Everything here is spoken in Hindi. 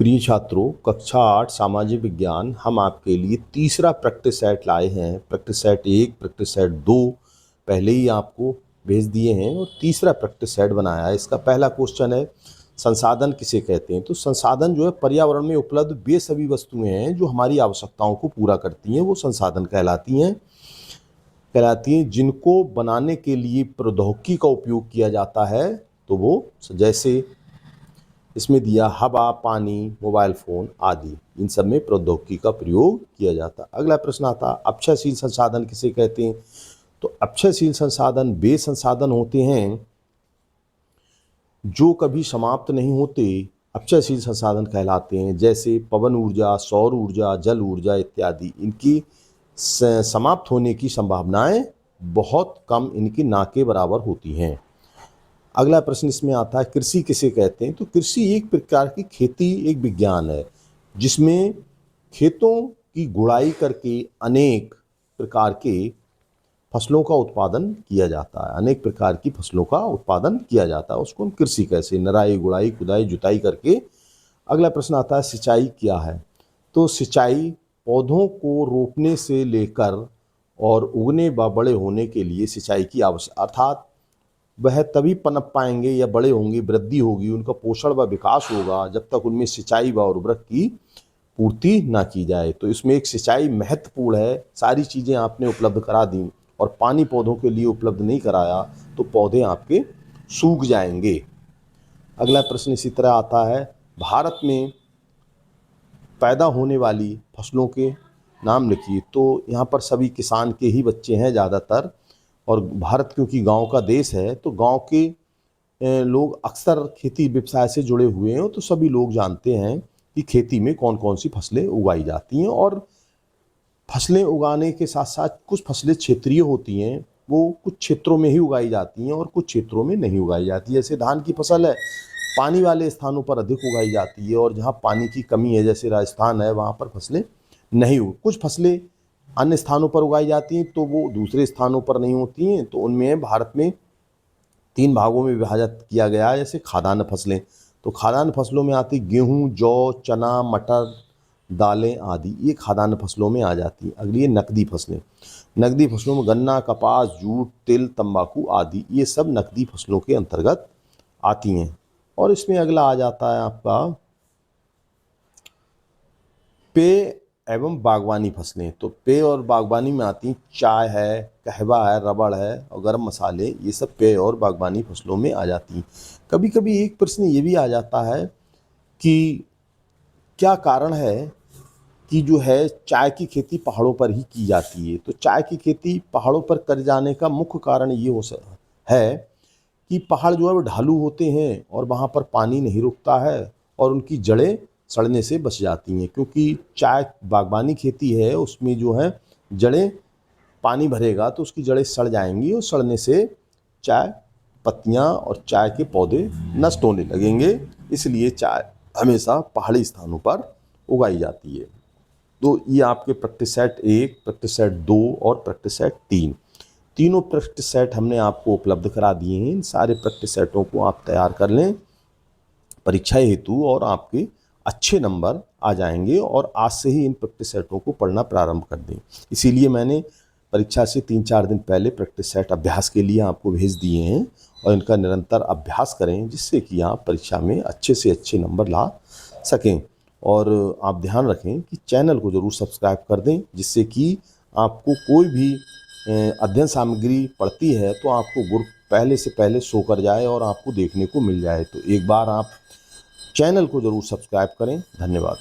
प्रिय छात्रों, कक्षा 8 सामाजिक विज्ञान हम आपके लिए तीसरा प्रैक्टिस सेट लाए हैं। प्रैक्टिस सेट 1, प्रैक्टिस सेट 2 पहले ही आपको भेज दिए हैं और तीसरा प्रैक्टिस सेट बनाया है। इसका पहला क्वेश्चन है, संसाधन किसे कहते हैं। तो संसाधन जो है पर्यावरण में उपलब्ध वे सभी वस्तुएं हैं जो हमारी आवश्यकताओं को पूरा करती हैं, वो संसाधन कहलाती हैं जिनको बनाने के लिए प्रौद्योगिकी का उपयोग किया जाता है। तो वो जैसे इसमें दिया हवा, पानी, मोबाइल फ़ोन आदि, इन सब में प्रौद्योगिकी का प्रयोग किया जाता है। अगला प्रश्न आता, अक्षयशील संसाधन किसे कहते हैं। तो अक्षयशील संसाधन वे संसाधन होते हैं जो कभी समाप्त नहीं होते, अक्षयशील संसाधन कहलाते हैं। जैसे पवन ऊर्जा, सौर ऊर्जा, जल ऊर्जा इत्यादि। इनकी समाप्त होने की संभावनाएं बहुत कम, इनकी ना के बराबर होती हैं। अगला प्रश्न इसमें आता है, कृषि किसे कहते हैं। तो कृषि एक प्रकार की खेती, एक विज्ञान है जिसमें खेतों की गुड़ाई करके अनेक प्रकार के फसलों का उत्पादन किया जाता है। अनेक प्रकार की फसलों का उत्पादन किया जाता है, उसको हम कृषि कैसे, नराई, गुड़ाई, खुदाई, जुताई करके। अगला प्रश्न आता है, सिंचाई क्या है। तो सिंचाई पौधों को रोपने से लेकर और उगने व बड़े होने के लिए सिंचाई की आवश्यकता, अर्थात वह तभी पनप पाएंगे या बड़े होंगे, वृद्धि होगी, उनका पोषण व विकास होगा जब तक उनमें सिंचाई व उर्वरक की पूर्ति ना की जाए। तो इसमें एक सिंचाई महत्वपूर्ण है। सारी चीज़ें आपने उपलब्ध करा दी और पानी पौधों के लिए उपलब्ध नहीं कराया तो पौधे आपके सूख जाएंगे। अगला प्रश्न इसी तरह आता है, भारत में पैदा होने वाली फसलों के नाम लिखिए। तो यहाँ पर सभी किसान के ही बच्चे हैं ज़्यादातर, और भारत क्योंकि गांव का देश है तो गांव के लोग अक्सर खेती व्यवसाय से जुड़े हुए हैं। तो सभी लोग जानते हैं कि खेती में कौन कौन सी फसलें उगाई जाती हैं, और फसलें उगाने के साथ साथ कुछ फसलें क्षेत्रीय होती हैं, वो कुछ क्षेत्रों में ही उगाई जाती हैं और कुछ क्षेत्रों में नहीं उगाई जाती। जैसे धान की फसल है, पानी वाले स्थानों पर अधिक उगाई जाती है, और जहाँ पानी की कमी है जैसे राजस्थान है वहाँ पर फसलें नहीं कुछ फसलें अन्य स्थानों पर उगाई जाती हैं तो वो दूसरे स्थानों पर नहीं होती हैं। तो उनमें भारत में 3 भागों में विभाजित किया गया है। जैसे खाद्यान्न फसलें, तो खाद्यान्न फसलों में आती गेहूँ, जौ, चना, मटर, दालें आदि, ये खाद्यान्न फसलों में आ जाती हैं। अगली है नकदी फसलें। नकदी फसलों में गन्ना, कपास, जूट, तिल, तंबाकू आदि, ये सब नकदी फसलों के अंतर्गत आती हैं। और इसमें अगला आ जाता है आपका पेय एवं बागवानी फसलें। तो पेय और बागवानी में आती चाय है, कहवा है, रबड़ है और गरम मसाले, ये सब पेय और बागवानी फसलों में आ जाती हैं। कभी कभी एक प्रश्न ये भी आ जाता है कि क्या कारण है कि जो है चाय की खेती पहाड़ों पर ही की जाती है। तो चाय की खेती पहाड़ों पर कर जाने का मुख्य कारण ये है कि पहाड़ जो है वो ढालू होते हैं और वहाँ पर पानी नहीं रुकता है और उनकी जड़ें सड़ने से बच जाती हैं। क्योंकि चाय बागवानी खेती है, उसमें जो है जड़ें, पानी भरेगा तो उसकी जड़ें सड़ जाएंगी और सड़ने से चाय पत्तियाँ और चाय के पौधे नष्ट होने लगेंगे। इसलिए चाय हमेशा पहाड़ी स्थानों पर उगाई जाती है। तो ये आपके प्रैक्टिस सेट 1, प्रैक्टिस सेट 2 और प्रैक्टिस सेट 3, तीनों प्रैक्टिस सेट हमने आपको उपलब्ध करा दिए हैं। इन सारे प्रैक्टिस सेटों को आप तैयार कर लें परीक्षा हेतु और आपके अच्छे नंबर आ जाएंगे। और आज से ही इन प्रैक्टिस सेटों को पढ़ना प्रारंभ कर दें। इसीलिए मैंने परीक्षा से 3-4 दिन पहले प्रैक्टिस सेट अभ्यास के लिए आपको भेज दिए हैं, और इनका निरंतर अभ्यास करें जिससे कि आप परीक्षा में अच्छे से अच्छे नंबर ला सकें। और आप ध्यान रखें कि चैनल को ज़रूर सब्सक्राइब कर दें, जिससे कि आपको कोई भी अध्ययन सामग्री पढ़ती है तो आपको पहले से पहले शो कर जाए और आपको देखने को मिल जाए। तो एक बार आप चैनल को ज़रूर सब्सक्राइब करें। धन्यवाद।